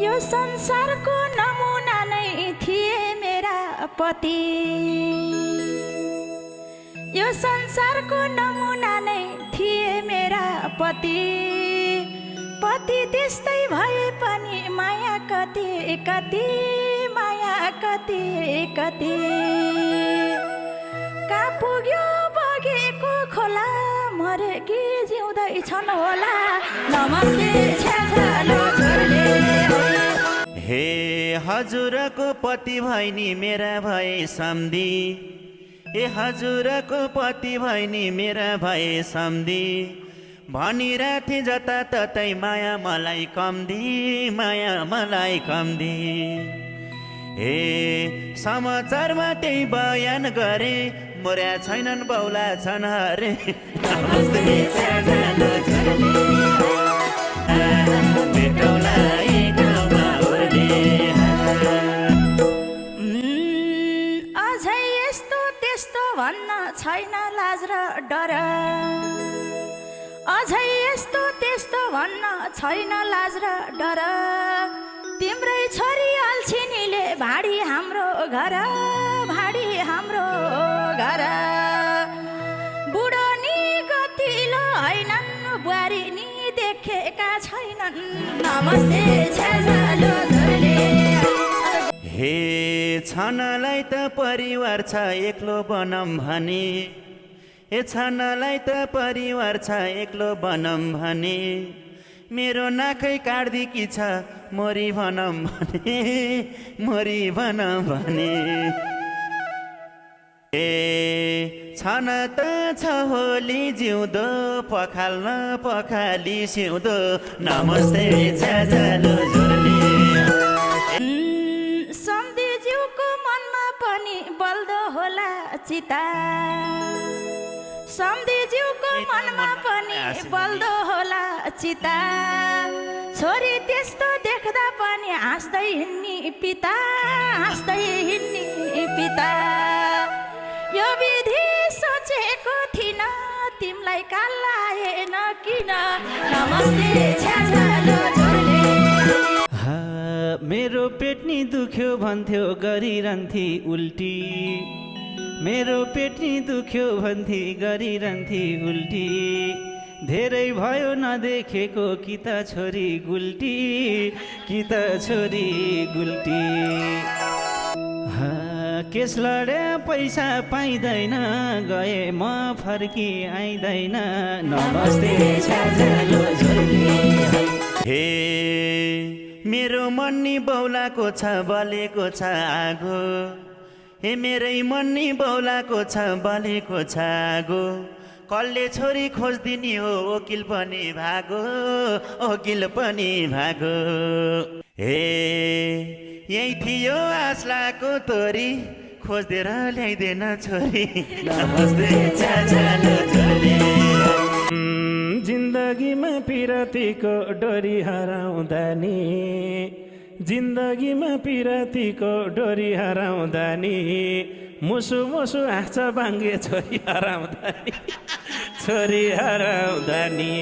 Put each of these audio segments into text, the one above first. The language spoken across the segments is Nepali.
यो संसारको नमुना नै थिए मेरा पति, यो संसारको नमुना नै थिए मेरा पति। पति त्यस्तै भए पनि माया कति कति, माया कति कति। कहाँ पुग्यो बगेको खोला, मरे कि जिउँदैछन् होला। नमस्ते छ्याछालो झोरले। हे हजुरको पति भैनी मेरा भए सम्धी, ए हजुरको पति भैनी मेरा भए सम्धी। भनिरहेथे जताततै माया मलाई कम दी, माया मलाई कम दी। हे समाचारमा त्यही बयान गरे, मोर्या छैनन् बौला छन् हरे। नमस्ते छ्याछालो झोरले, भेटौँला एक ठाउँमा ओर्ले। अझै यस्तो त्यस्तो भन्न छैन लाज र डर, अझै यस्तो त्यस्तो भन्न छैन लाज र डर। तिम्रै छोरी अल्छिनीले भाडी हाम्रो घर, भाडी हाम्रो घर। बुढो नि गतिलो होइनन्, बुहारी नि देखेका छैनन्। नमस्ते छ्याछालो झोरले। हे छानालाई त परिवार छ एक्लो बनम भने, ए छानालाई त परिवार छ एक्लो बनम भने। मेरो नाकै काट्दिकी छ मरी भनम भने, मरी भनम भने। ए छाना त छ होली जिउँदो, पखाल्न पखाली सिउँदो। नमस्ते छ्याछालो झोरले। सम्धिज्यूको मनमा पनि बल्दो होला चिता, सम्धिज्यूको मनमा पनि बल्दो होला चिता। छोरी त्यस्तो देख्दा पनि हाँस्दै हिँड्ने पिता, हाँस्दै हिँड्ने पिता। यो विधि सोचेको थिइन, तिमीलाई काल लागेन किन। नमस्ते छ्याछालो झोरले। मेरो पेट नि दुख्यो भन्थ्यो गरिरहन्थे उल्टी, मेरो पेट नि दुख्यो भन्थे गरिरहन्थे उल्टी। धेरै भयो नदेखेको कि त छोरी गुल्टी, कि त छोरी गुल्टी। केस लडे पैसा पाइँदैन, गए म फर्की आइँदैन। नमस्ते छ्याछालो झोरले। हे मेरो मन नि बौलाको छ बलेको छ आगो, हे मेरै मन नि बौलाको छ बलेको छ आगो। कसले छोरी खोजिदिने हो वकिल पनि भागो, वकिल पनि भागो। हे यही थियो आस्लाको तोरी, खोजेर ल्याइदेन छोरी। नमस्ते छ्याछालो झोरले। जिन्दगीमा पिरतीको डोरी हराउँदा नि, जिन्दगीमा पिरतीको डोरी हराउँदा नि। मुसु मुसु हाँस्छ बाङ्गे छोरी हराउँदा नि, छोरी हराउँदा नि।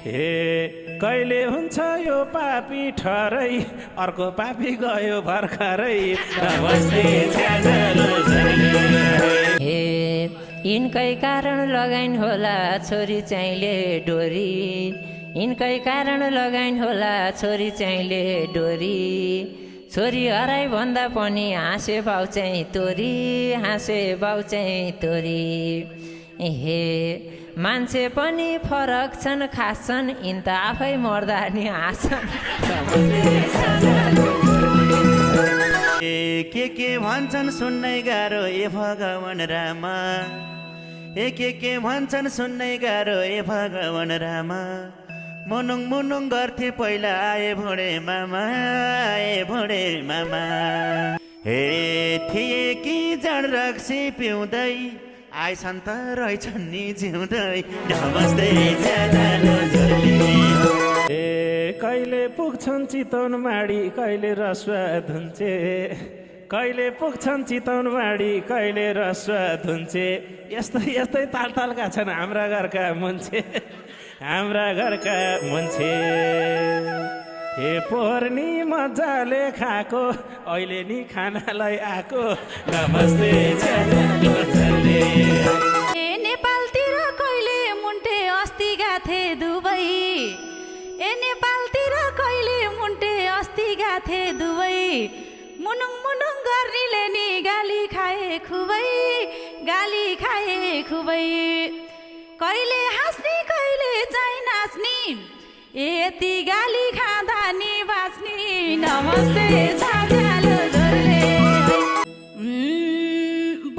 हे कहिले हुन्छ यो पापी ठहरै, अर्को पापी गयो भर्खरै। नमस्ते छ्याछालो झोरले। हे यिनकै कारण लगाइन होला छोरी चाहिँले डोरी, यिनकै कारण लगाइन होला छोरी चाहिँले डोरी। छोरी हराई भन्दा पनि हाँसे भाउ चाहिँ तोरी, हाँसे भाउ चाहिँ तोरी। हे मान्छे पनि फरक छन् खास छन्, यिन त आफै मर्दा नि हाँस्छन्। के भन्छन् सुन्नै गाह्रो ए भगवान रामा, ए के भन्छन् सुन्नै गाह्रो ए भगवान रामा। मुनुङ मुनुङ गर्थे पहिला आए भोडे मामा, आए भोडे मामा। हे थिए कि जाँड रक्सी पिउँदै, आइछन् त रहेछन् नि जिउँदै। नमस्ते छ्याछालो झोरले। ए कहिले पुग्छन् चितवन माडी, कहिले रसुवा धुन्छे। कहिले पुग्छन् चितवन माडी, कहिले रसुवा धुन्छे। यस्तै यस्तै ताल तालका छन् हाम्रा घरका मान्छे, हाम्रा घरका मान्छे। हे पोर्नी मजाले खाएको अहिले नि खानालाई आएको नमस्ते छ्याजाले। ए नेपालतिर कहिले मुन्टे अस्ति गाथे दुबई ए नेपालतिर कहिले मुन्टे अस्ति गाथे दुबई मुनुङ मुनुङ गर्नेले नि गाली खाए खुबै गाली खाए खुबै कहिले हाँस्ने कहिले चाहिँ नाच्ने यति गाली खाँदा नि बाँच्ने नमस्ते छाजालो जोरले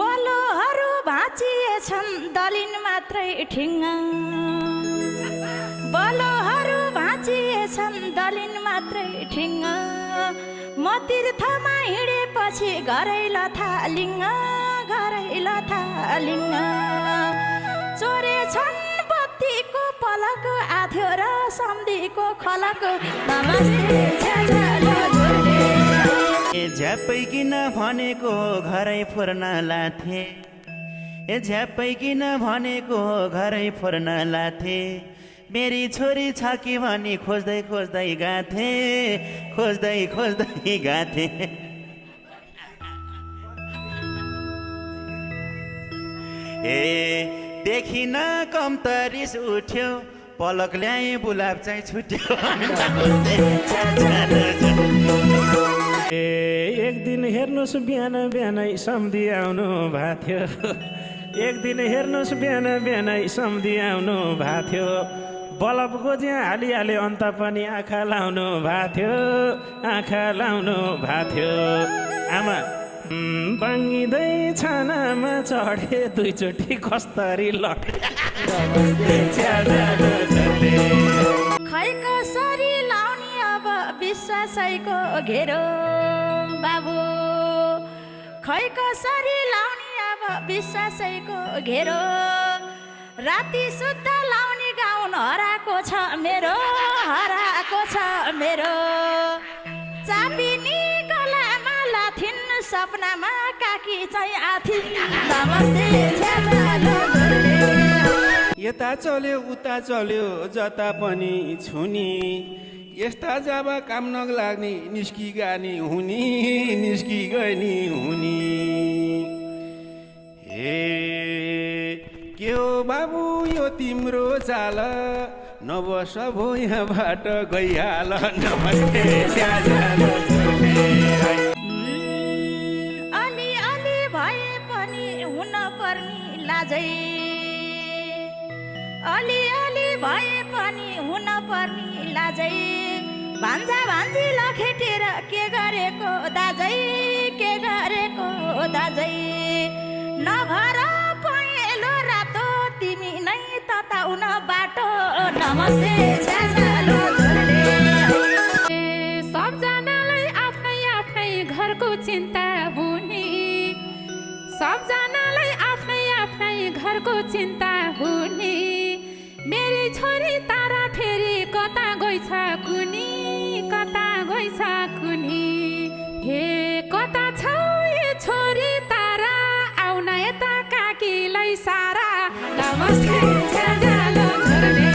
बलोहरू भाँचिएछन् दलिन मात्रै ठिङ्गा बलोहरू भाँचिएछन् दलिन मात्रै ठिङ्गा म तीर्थमा हिँडेपछि घरै लथालिङ्ग घरै लथालिङ्ग चोरेछन् बत्तीको पलक आथ्यो र सम्धीको खलक नमस्ते छ्याजालो जोरले झ्याप्पै किन भनेको घरै फोर्न लाथे ए झ्याप्पै किन भनेको घरै फोर्न लाथे मेरी छोरी छ कि भनी खोज्दै खोज्दै गाथे खोज्दै खोज्दै गाथे ए देखिन कम त रिस उठ्यो पलक ल्याए बुलाब चाहिँ छुट्यो ए एक दिन हेर्नुहोस् बिहान बिहानै सम्धि आउनु भएको थियो एक दिन हेर्नुहोस् बिहान बिहानै सम्धि आउनु भएको थियो बलब गोज्या हालिहाल्यो अन्त पनि आँखा लाउनु भएको थियो आँखा लाउनु भएको थियो आमा बाङ्गिँदै छानामा चढे दुईचोटि कस्तरी लटे खै कसरी लाउने अब विश्वासैको घेरो बाबु खै कसरी लाउने अब विश्वासैको घेरो राति सुत्दा लाउने गाउन हराएको छ मेरो हराएको छ मेरो चापिनी गलामा लाथिन सपनामा काकी चाहिँ आथिन नमस्ते छ्याजालो जोरले यता चल्यो उता चल्यो जता पनि छुनी यस्ता जब काम नलाग्ने निस्की गानी हुनी निस्की गनी हुनी हे के हो बाबु यो तिम्रो चाल नबस भो यहाँबाट गइहाल नमस्ते छ्याजालो जोरले अलि अलि भए पनि हुन पर्ने लाजै अलि अलि भए पनि हुन पर्ने लाजै भान्जा भान्जी लखेटेर के गरेको दाजै के गरेको दाजै नभर पहेँलो रातो तिमी नै तताउन बाटो नमस्ते छ्याजालो जोरले सबजनालाई आफ्नै आफ्नै घरको चिन्ता हुने सबजनालाई आफ्नै आफ्नै घरको चिन्ता हुने मेरी छोरी तारा फेरि कता गइछ कुनी कता गइछ कुनी हे कता छ ए छोरी तारा आउन यता काकीलाई सारा नमस्ते छ्याजालो जोरले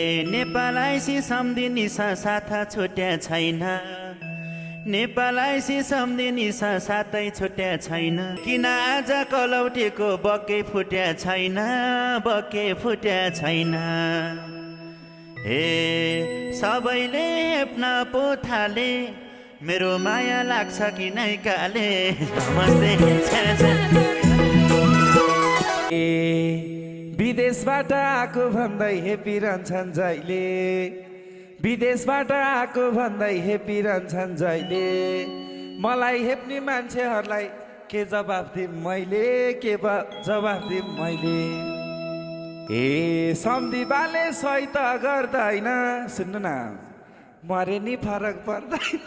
ए नेपाल आइसी सम्धिनी साथा छुट्या छैन नेपाल आइसी सम्धिनी साथै छुट्या छैन किन आज कलौटेको बक्कै फुट्या छैन बक्कै फुट्या छैन हे सबैले अपना पोथाले मेरो माया लाग्छ कि नै काले नमस्ते छ्याजालो ए विदेशबाट आएको भन्दै हेपी रहन्छन् जहिले विदेशबाट आएको भन्दै हेपी रहन्छन् जहिले मलाई हेप्ने मान्छेहरूलाई के जवाफ दिउँ मैले के जवाफ दिउँ मैले ए सम्धिबाले सही त गर्दैन सुन्नु न मरे नि फरक पर्दैन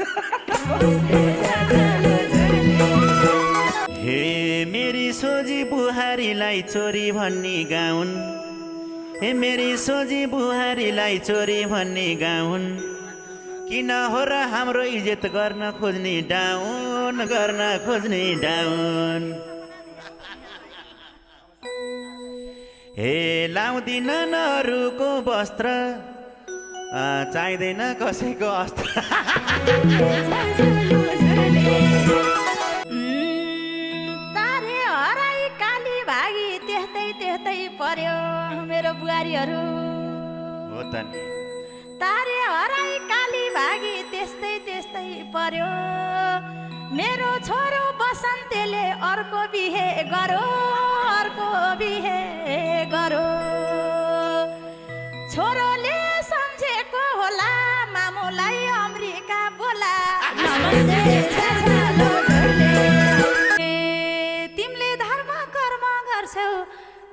हे मेरी सोझी बुहारीलाई चोरी भन्ने गाउन् हे मेरी सोझी बुहारीलाई चोरी भन्ने गाउन् किन हो र हाम्रो इज्जत गर्न खोज्ने डाउन गर्न खोज्ने डाउन हे लाउँदिन अरूको वस्त्र चाहिँदैन कसैको अस्त्र तारे हराई काली भागी त्यस्तै त्यस्तै पर्यो मेरो बुहारीहरू हो त नि तारे हराई काली भागी त्यस्तै त्यस्तै पर्यो मेरो छोरो बसन्तेले अर्को बिहे गरो अर्को बिहे गरो छोरोले सम्झेको होला मामुलाई अमेरिका बोला नमस्ते छाछालो झोले। तिमीले धर्म कर्म गर्छौ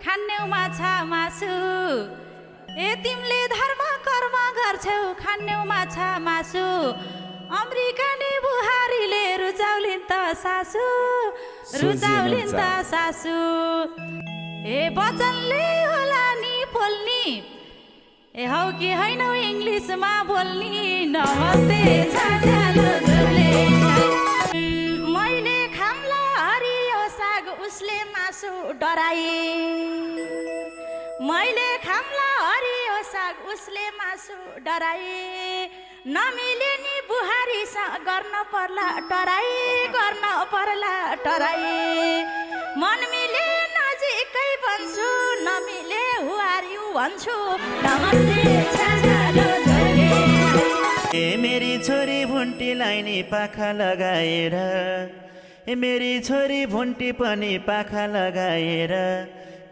खान्यौ माछा मासु तिमीले धर्म कर्म गर्छौ खान्यौ माछा मासु अमेरिकानी बुहारीले रुचाउलिन् त सासु रुचाउलिन् त सासु वचनले होला नि बोल्नी हौ कि हैनौ इङ्ग्लिसमा बोल्नी नमस्ते छाछालो झोले। मैले खाम्ला हरियो साग उसले मासु डराए मैले खाम्ला हरियो साग उसले मासु डराए नमिले नि बुहारीसँग गर्न पर्ला टराई गर्न पर्ला टराई मन मिले नजिकै भन्छु नमिले हुआरिउ भन्छु नमस्ते छाछालो झोले। मेरी छोरी भुन्टीलाई नि पाखा लगाएर मेरी छोरी भुन्टी पनि पाखा लगाएर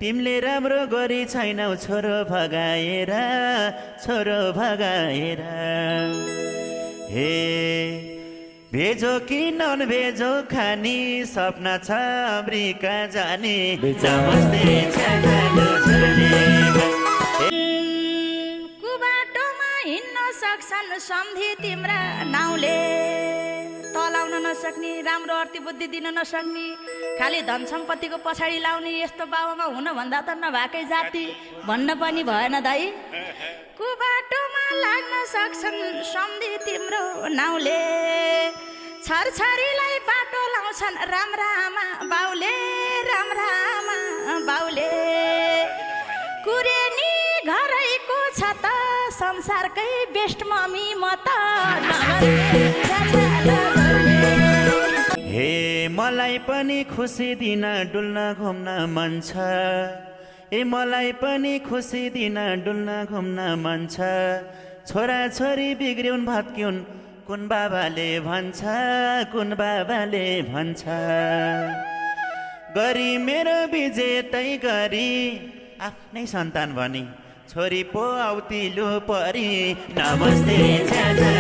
तिमीले राम्रो गरी छैनौ छोरो भगाएर हे भेजो कि नन भेजो खानी सपना छ अमेरिका जाने नमस्ते छाछालो झोले। कुबाटोमा हिँड्न सक्छन् सम्धि तिम्रा नाउँले तलाउन नसक्ने राम्रो अर्ती बुद्धि दिन नसक्ने खालि धन सम्पत्तिको पछाडि लाउने यस्तो बाबुमा हुनुभन्दा त नभएकै जाति भन्न पनि भएन दाइ कुबाटोमा लाग्न सक्छन् सम्धि तिम्रो नाउँले छरछरीलाई बाटो लाउँछन् राम्रा आमा बाउले राम्रा आमा बाउले कुरेनी घरैको छ त संसारकै बेस्ट मम्मी म त हे मलाई पनि खुसी दिन डुल्न घुम्न मन छ मलाई पनि खुसी दिन डुल्न घुम्न मन छ छोरा छोरी बिग्रिउन् भत्किउन् कुन बाबाले भन्छ गरी मेरो विजेतै गरी आफ्नै सन्तान भनी छोरी पो आउतिलो परी नमस्ते छाछा